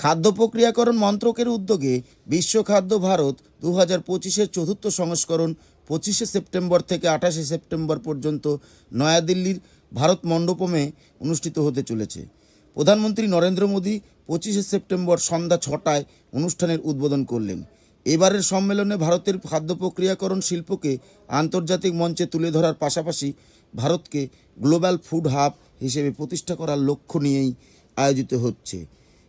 খাদ্য প্রক্রিয়াকরণ মন্ত্রকের উদ্যোগে বিশ্ব খাদ্য ভারত 2025-এর চতুর্থ সংস্করণ 25শে সেপ্টেম্বর থেকে 28শে সেপ্টেম্বর পর্যন্ত নয়াদিল্লির ভারত মণ্ডপমে অনুষ্ঠিত হতে চলেছে। প্রধানমন্ত্রী নরেন্দ্র মোদী 25শে সেপ্টেম্বর সন্ধ্যা 6টায় অনুষ্ঠানের উদ্বোধন করলেন। এবারের সম্মেলনে ভারতের খাদ্য প্রক্রিয়াকরণ শিল্পকে আন্তর্জাতিক মঞ্চে তুলে ধরার পাশাপাশি ভারতকে গ্লোবাল ফুড হাব হিসেবে প্রতিষ্ঠা করার লক্ষ্য নিয়েই আয়োজিত হচ্ছে।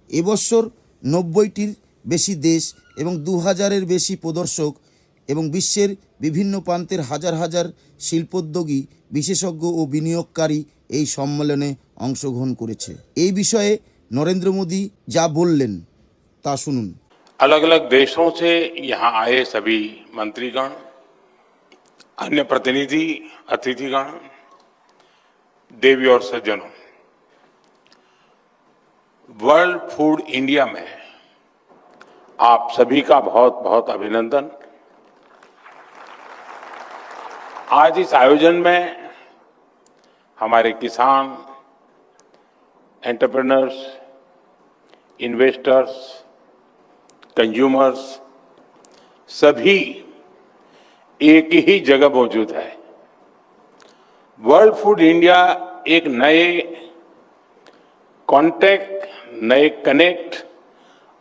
এবছর 90টির বেশি দেশ এবং 2000-এর বেশি প্রদর্শক এবং বিশ্বের বিভিন্ন প্রান্তের হাজার হাজার শিল্পোদ্যোগী, বিশেষজ্ঞ ও বিনিয়োগকারী এই সম্মেলনে অংশগ্রহণ করেছে। এই বিষয়ে নরেন্দ্র মোদী যা বললেন তা শুনুন। अलग अलग देशों से यहाँ आए सभी मंत्रीगण, अन्य प्रतिनिधि, अतिथिगण, देवी और सज्जनों, वर्ल्ड फूड इंडिया में आप सभी का बहुत बहुत अभिनंदन। आज इस आयोजन में हमारे किसान, एंटरप्रेन्योर्स, इन्वेस्टर्स, कंज्यूमर्स सभी एक ही जगह मौजूद है। वर्ल्ड फूड इंडिया एक नए कांटेक्ट, नए कनेक्ट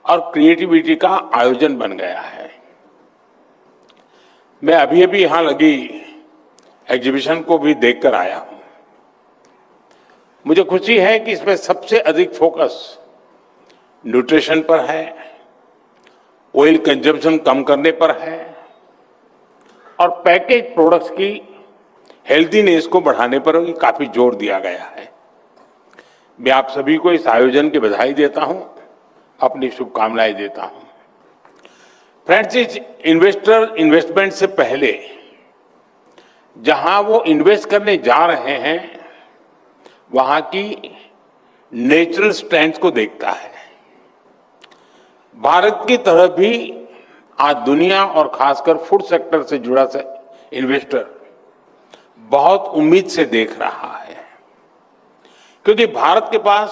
और क्रिएटिविटी का आयोजन बन गया है। मैं अभी अभी यहां लगी एग्जीबिशन को भी देखकर आया हूं। मुझे खुशी है कि इसमें सबसे अधिक फोकस न्यूट्रिशन पर है, ऑयल कंजम्पशन कम करने पर है और पैकेज प्रोडक्ट्स की हेल्दीनेस को बढ़ाने पर भी काफी जोर दिया गया है। मैं आप सभी को इस आयोजन की बधाई देता हूं, अपनी शुभकामनाएं देता हूं। फ्रेंड्स, इस इन्वेस्टमेंट से पहले जहां वो इन्वेस्ट करने जा रहे हैं वहां की नेचुरल स्ट्रेंथ को देखता है। भारत की तरफ भी आज दुनिया और खासकर फूड सेक्टर से जुड़ा इन्वेस्टर बहुत उम्मीद से देख रहा है, क्योंकि भारत के पास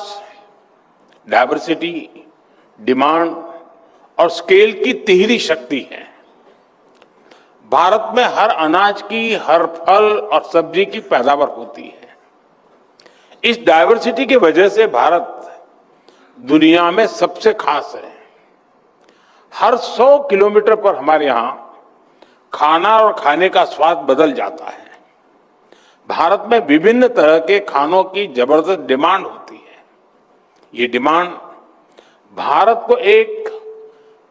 डाइवर्सिटी, डिमांड और स्केल की तिहरी शक्ति है। भारत में हर अनाज की, हर फल और सब्जी की पैदावार होती है। इस डाइवर्सिटी की वजह से भारत दुनिया में सबसे खास है। हर 100 किलोमीटर पर हमारे यहां खाना और खाने का स्वाद बदल जाता है। भारत में विभिन्न तरह के खानों की जबरदस्त डिमांड होती है। ये डिमांड भारत को एक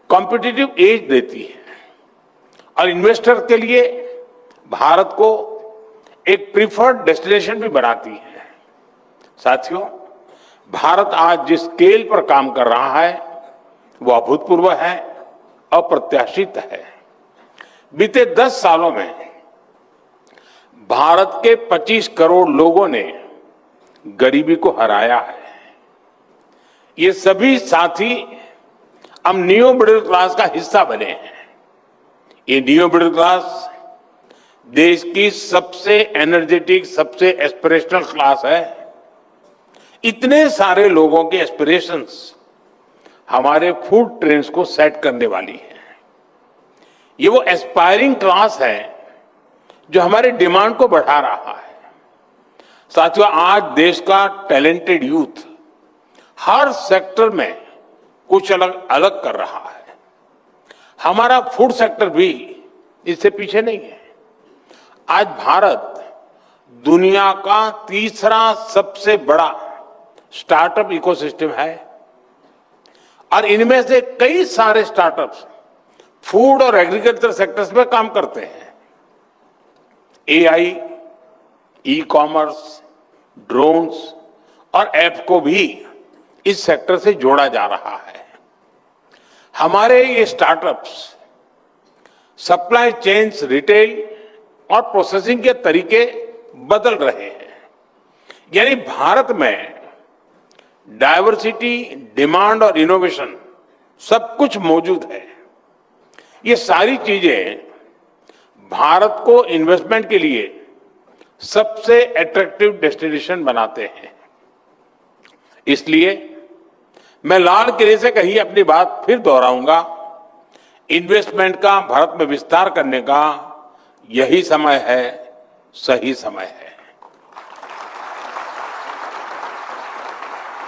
कॉम्पिटिटिव एज देती है और इन्वेस्टर के लिए भारत को एक प्रीफर्ड डेस्टिनेशन भी बनाती है। साथियों, भारत आज जिस स्केल पर काम कर रहा है वो अभूतपूर्व है, अप्रत्याशित है। बीते 10 सालों में भारत के 25 करोड़ लोगों ने गरीबी को हराया है। ये सभी साथी अब न्यू मिडिल क्लास का हिस्सा बने हैं। ये न्यू मिडिल क्लास देश की सबसे एनर्जेटिक, सबसे एस्पिरेशनल क्लास है। इतने सारे लोगों के एस्पिरेशंस हमारे फूड ट्रेंड्स को सेट करने वाली है। ये वो एस्पायरिंग क्लास है जो हमारे डिमांड को बढ़ा रहा है। साथियों, आज देश का टैलेंटेड यूथ हर सेक्टर में कुछ अलग अलग कर रहा है। हमारा फूड सेक्टर भी इससे पीछे नहीं है। आज भारत दुनिया का तीसरा सबसे बड़ा स्टार्टअप इकोसिस्टम है और इनमें से कई सारे स्टार्टअप्स फूड और एग्रीकल्चर सेक्टर्स में काम करते हैं। एआई, ई कॉमर्स, ड्रोन्स और ऐप को भी इस सेक्टर से जोड़ा जा रहा है। हमारे ये स्टार्टअप्स सप्लाई चेन्स, रिटेल और प्रोसेसिंग के तरीके बदल रहे हैं। यानी भारत में डाइवर्सिटी, डिमांड और इनोवेशन सब कुछ मौजूद है। ये सारी चीजें भारत को इन्वेस्टमेंट के लिए सबसे अट्रैक्टिव डेस्टिनेशन बनाते हैं। इसलिए मैं लाल किले से कही अपनी बात फिर दोहराऊंगा, इन्वेस्टमेंट का भारत में विस्तार करने का यही समय है, सही समय है।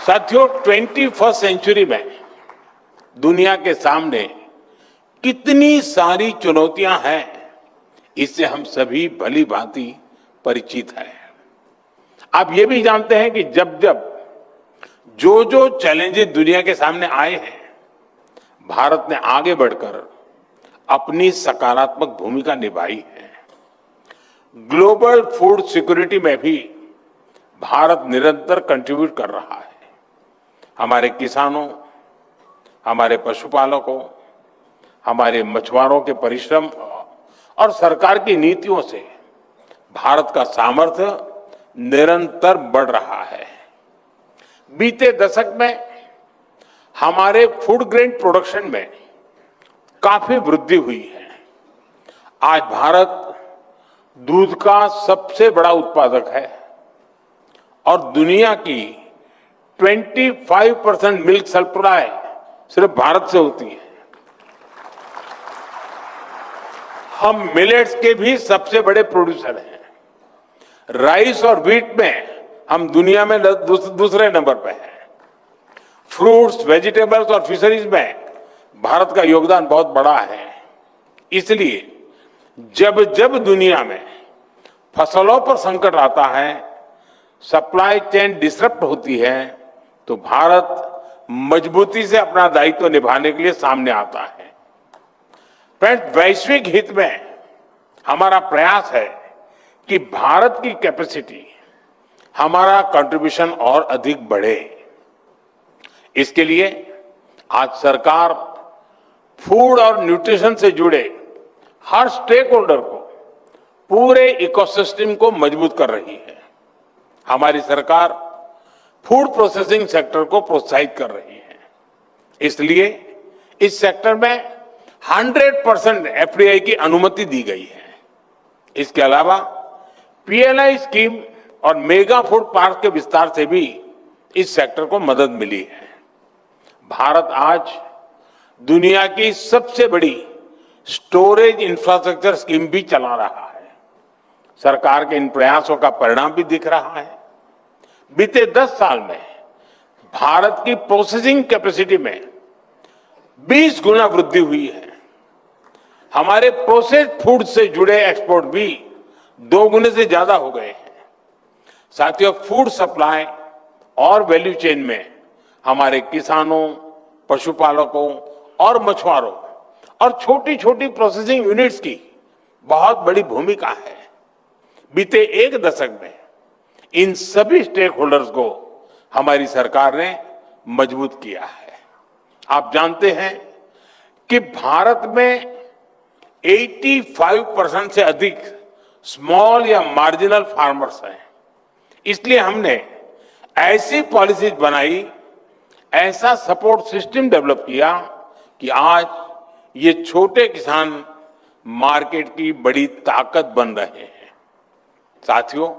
साथियों, 21वीं सेंचुरी में दुनिया के सामने कितनी सारी चुनौतियां हैं, इससे हम सभी भली भांति परिचित हैं। आप ये भी जानते हैं कि जब जब जो चैलेंजेस दुनिया के सामने आए हैं, भारत ने आगे बढ़कर अपनी सकारात्मक भूमिका निभाई है। ग्लोबल फूड सिक्योरिटी में भी भारत निरंतर कंट्रीब्यूट कर रहा है। हमारे किसानों, हमारे पशुपालकों, हमारे मछुआरों के परिश्रम और सरकार की नीतियों से भारत का सामर्थ्य निरंतर बढ़ रहा है। बीते दशक में हमारे फूड ग्रेन प्रोडक्शन में काफी वृद्धि हुई है। आज भारत दूध का सबसे बड़ा उत्पादक है और दुनिया की 25% मिल्क सप्लाई सिर्फ भारत से होती है। हम मिलेट्स के भी सबसे बड़े प्रोड्यूसर हैं। राइस और व्हीट में हम दुनिया में दूसरे नंबर पे हैं। फ्रूट्स, वेजिटेबल्स और फिशरीज में भारत का योगदान बहुत बड़ा है। इसलिए जब जब दुनिया में फसलों पर संकट आता है, सप्लाई चेन डिसरप्ट होती है, तो भारत मजबूती से अपना दायित्व निभाने के लिए सामने आता है। फ्रेंड्स, वैश्विक हित में हमारा प्रयास है कि भारत की कैपेसिटी, हमारा कंट्रीब्यूशन और अधिक बढ़े। इसके लिए आज सरकार फूड और न्यूट्रिशन से जुड़े हर स्टेक होल्डर को, पूरे इकोसिस्टम को मजबूत कर रही है। हमारी सरकार फूड प्रोसेसिंग सेक्टर को प्रोत्साहित कर रही है। इसलिए इस सेक्टर में 100% एफडीआई की अनुमति दी गई है। इसके अलावा पीएलआई स्कीम और मेगा फूड पार्क के विस्तार से भी इस सेक्टर को मदद मिली है। भारत आज दुनिया की सबसे बड़ी स्टोरेज इंफ्रास्ट्रक्चर स्कीम भी चला रहा है। सरकार के इन प्रयासों का परिणाम भी दिख रहा है। बीते 10 साल में भारत की प्रोसेसिंग कैपेसिटी में 20 गुना वृद्धि हुई है। हमारे प्रोसेस्ड फूड से जुड़े एक्सपोर्ट भी 2 गुने से ज्यादा हो गए हैं। साथियों, फूड सप्लाई और वैल्यू चेन में हमारे किसानों, पशुपालकों और मछुआरों और छोटी छोटी प्रोसेसिंग यूनिट्स की बहुत बड़ी भूमिका है। बीते 1 दशक में इन सभी स्टेक होल्डर्स को हमारी सरकार ने मजबूत किया है। आप जानते हैं कि भारत में 85% से अधिक स्मॉल या मार्जिनल फार्मर्स हैं। इसलिए हमने ऐसी पॉलिसीज बनाई, ऐसा सपोर्ट सिस्टम डेवलप किया कि आज ये छोटे किसान मार्केट की बड़ी ताकत बन रहे हैं। साथियों,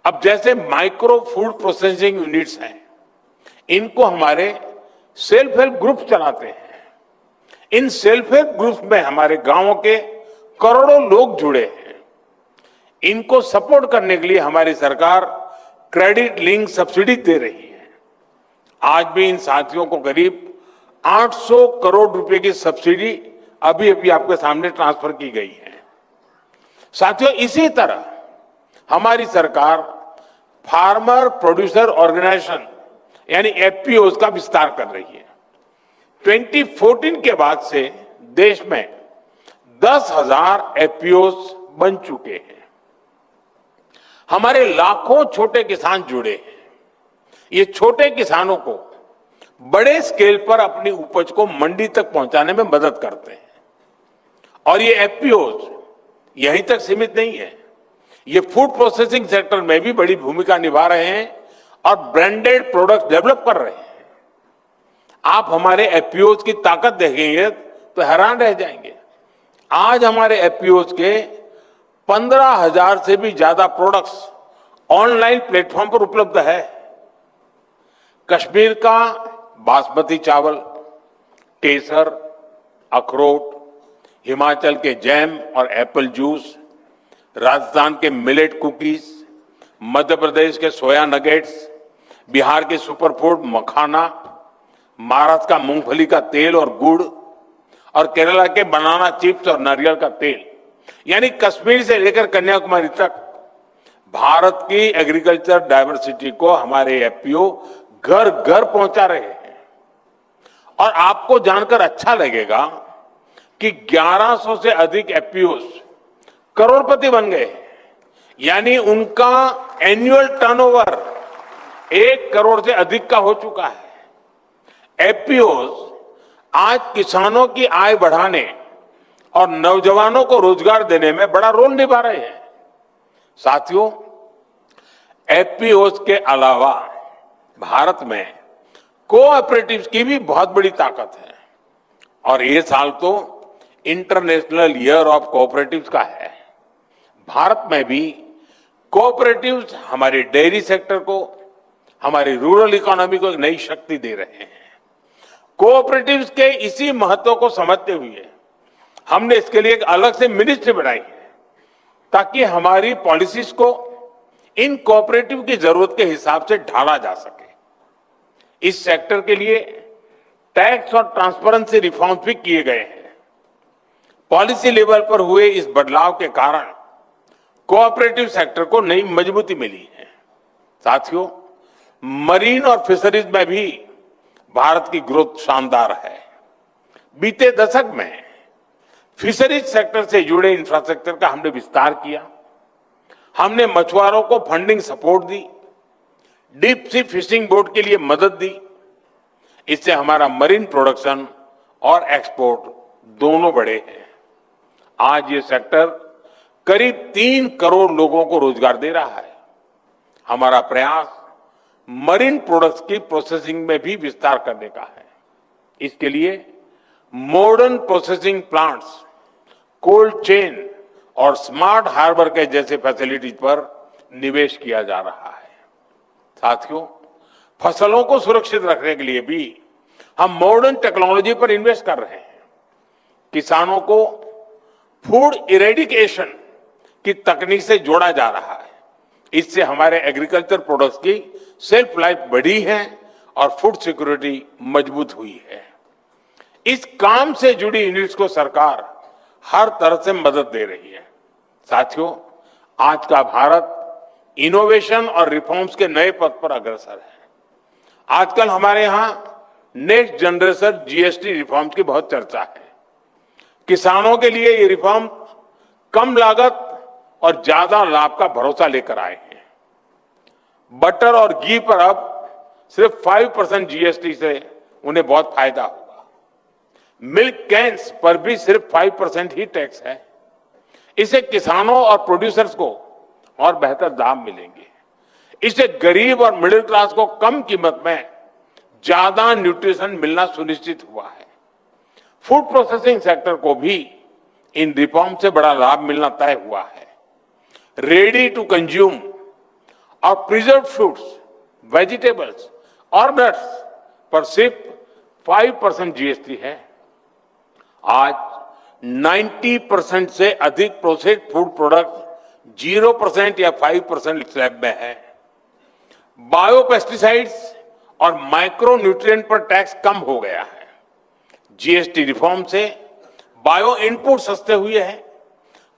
अब जैसे माइक्रो फूड प्रोसेसिंग यूनिट्स हैं, इनको हमारे सेल्फ हेल्प ग्रुप चलाते हैं। इन सेल्फ हेल्प ग्रुप्स में हमारे गांवों के करोड़ों लोग जुड़े हैं। इनको सपोर्ट करने के लिए हमारी सरकार क्रेडिट लिंक सब्सिडी दे रही है। आज भी इन साथियों को करीब 800 करोड़ रुपए की सब्सिडी अभी अभी आपके सामने ट्रांसफर की गई है। साथियों, इसी तरह हमारी सरकार फार्मर प्रोड्यूसर ऑर्गेनाइजेशन यानी एफपीओ का विस्तार कर रही है। 2014 के बाद से देश में 10,000 एफपीओ बन चुके हैं। हमारे लाखों छोटे किसान जुड़े हैं। ये छोटे किसानों को बड़े स्केल पर अपनी उपज को मंडी तक पहुंचाने में मदद करते हैं। और ये एफपीओ यहीं तक सीमित नहीं है, ये फूड प्रोसेसिंग सेक्टर में भी बड़ी भूमिका निभा रहे हैं और ब्रांडेड प्रोडक्ट डेवलप कर रहे हैं। आप हमारे एफपीओ की ताकत देखेंगे तो हैरान रह जाएंगे। आज हमारे एफपीओ के 15,000 से भी ज्यादा प्रोडक्ट्स ऑनलाइन प्लेटफॉर्म पर उपलब्ध है। कश्मीर का बासमती चावल, केसर, अखरोट, हिमाचल के जैम और एप्पल जूस, राजस्थान के मिलेट कुकीज, मध्य प्रदेश के सोया नगेट्स, बिहार के सुपरफूड मखाना, महाराष्ट्र का मूंगफली का तेल और गुड़ और केरला के बनाना चिप्स और नारियल का तेल, यानी कश्मीर से लेकर कन्याकुमारी तक भारत की एग्रीकल्चर डायवर्सिटी को हमारे एफपीओ घर घर पहुंचा रहे हैं। और आपको जानकर अच्छा लगेगा कि 1100 से अधिक एफपीओस करोड़पति बन गए, यानी उनका एनुअल टर्नओवर 1 करोड़ से अधिक का हो चुका है। एफपीओस आज किसानों की आय बढ़ाने और नौजवानों को रोजगार देने में बड़ा रोल निभा रहे हैं। साथियों, एफपीओस के अलावा भारत में कोऑपरेटिव्स की भी बहुत बड़ी ताकत है और ये साल तो इंटरनेशनल ईयर ऑफ कोऑपरेटिव्स का है। भारत में भी कोऑपरेटिव्स हमारे डेयरी सेक्टर को, हमारी रूरल इकोनॉमी को एक नई शक्ति दे रहे हैं। कोऑपरेटिव्स के इसी महत्व को समझते हुए हमने इसके लिए एक अलग से मिनिस्ट्री बनाई है ताकि हमारी पॉलिसीज को इन कोऑपरेटिव की जरूरत के हिसाब से ढाला जा सके। इस सेक्टर के लिए टैक्स और ट्रांसपेरेंसी रिफॉर्म्स भी किए गए हैं। पॉलिसी लेवल पर हुए इस बदलाव के कारण कोऑपरेटिव सेक्टर को नई मजबूती मिली है। साथियों, मरीन और फिशरीज में भी भारत की ग्रोथ शानदार है। बीते दशक में फिशरीज सेक्टर से जुड़े इंफ्रास्ट्रक्चर का हमने विस्तार किया। हमने मछुआरों को फंडिंग सपोर्ट दी, डीप सी फिशिंग बोट के लिए मदद दी। इससे हमारा मरीन प्रोडक्शन और एक्सपोर्ट दोनों बढ़े हैं। आज ये सेक्टर करीब 3 करोड़ लोगों को रोजगार दे रहा है। हमारा प्रयास मरीन प्रोडक्ट्स की प्रोसेसिंग में भी विस्तार करने का है। इसके लिए modern processing plants, cold chain और स्मार्ट हार्बर के जैसे फैसिलिटीज पर निवेश किया जा रहा है। साथियों, फसलों को सुरक्षित रखने के लिए भी हम मॉडर्न टेक्नोलॉजी पर इन्वेस्ट कर रहे हैं। किसानों को फूड इरेडिकेशन की तकनीक से जोड़ा जा रहा है। इससे हमारे एग्रीकल्चर प्रोडक्ट्स की सेल्फ लाइफ बढ़ी है और फूड सिक्योरिटी मजबूत हुई है। इस काम से जुड़ी यूनिट्स को सरकार हर तरह से मदद दे रही है। साथियों, आज का भारत इनोवेशन और रिफॉर्म्स के नए पथ पर अग्रसर है। आजकल हमारे यहां नेक्स्ट जनरेशन जीएसटी रिफॉर्म्स की बहुत चर्चा है। किसानों के लिए ये रिफॉर्म कम लागत और ज्यादा लाभ का भरोसा लेकर आए हैं। बटर और घी पर अब सिर्फ 5% जीएसटी से उन्हें बहुत फायदा होगा। मिल्क कैंस पर भी सिर्फ 5% ही टैक्स है। इससे किसानों और प्रोड्यूसर्स को और बेहतर दाम मिलेंगे। इससे गरीब और मिडिल क्लास को कम कीमत में ज्यादा न्यूट्रिशन मिलना सुनिश्चित हुआ है। फूड प्रोसेसिंग सेक्टर को भी इन रिफॉर्म से बड़ा लाभ मिलना तय हुआ है। रेडी टू कंज्यूम और प्रिजर्व फ्रूट्स, वेजिटेबल्स और नट्स पर सिर्फ 5% जीएसटी है। आज 90% से अधिक प्रोसेस्ड फूड प्रोडक्ट 0% या 5% स्लैब में है। बायो पेस्टिसाइड्स और माइक्रो न्यूट्रिएंट पर टैक्स कम हो गया है। जीएसटी रिफॉर्म से बायो इनपुट सस्ते हुए हैं।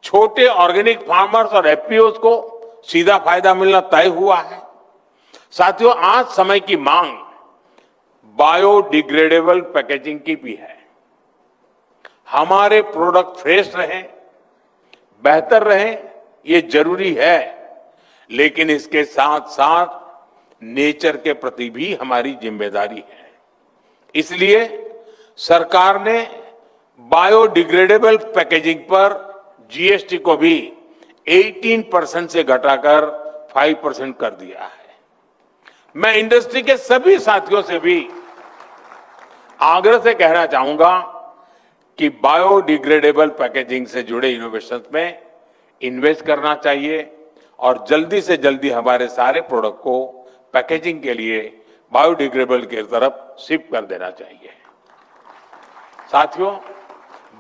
छोटे ऑर्गेनिक फार्मर्स और एफपीओस को सीधा फायदा मिलना तय हुआ है। साथियों, आज समय की मांग बायोडिग्रेडेबल पैकेजिंग की भी है। हमारे प्रोडक्ट फ्रेश रहें, बेहतर रहें, ये जरूरी है, लेकिन इसके साथ साथ नेचर के प्रति भी हमारी जिम्मेदारी है। इसलिए सरकार ने बायोडिग्रेडेबल पैकेजिंग पर जीएसटी को भी 18% से घटाकर 5% कर दिया है। मैं इंडस्ट्री के सभी साथियों से भी आग्रह से कहना चाहूंगा कि बायोडिग्रेडेबल पैकेजिंग से जुड़े इनोवेशन में इन्वेस्ट करना चाहिए और जल्दी से जल्दी हमारे सारे प्रोडक्ट को पैकेजिंग के लिए बायोडिग्रेडेबल की तरफ शिफ्ट कर देना चाहिए। साथियों,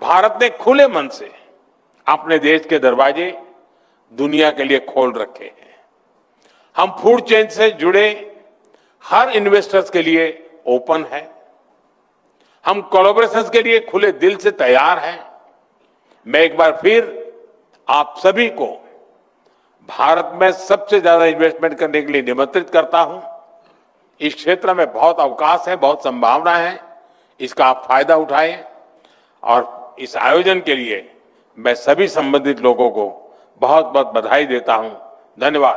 भारत ने खुले मन से अपने देश के दरवाजे दुनिया के लिए खोल रखे हैं। हम फूड चेन से जुड़े हर इन्वेस्टर्स के लिए ओपन है। हम कोलैबोरेशन के लिए खुले दिल से तैयार हैं। मैं एक बार फिर आप सभी को भारत में सबसे ज्यादा इन्वेस्टमेंट करने के लिए निमंत्रित करता हूं। इस क्षेत्र में बहुत अवकाश है, बहुत संभावना है, इसका आप फायदा उठाएं और इस आयोजन के लिए मैं सभी संबंधित लोगों को बहुत बहुत बधाई देता हूं। धन्यवाद।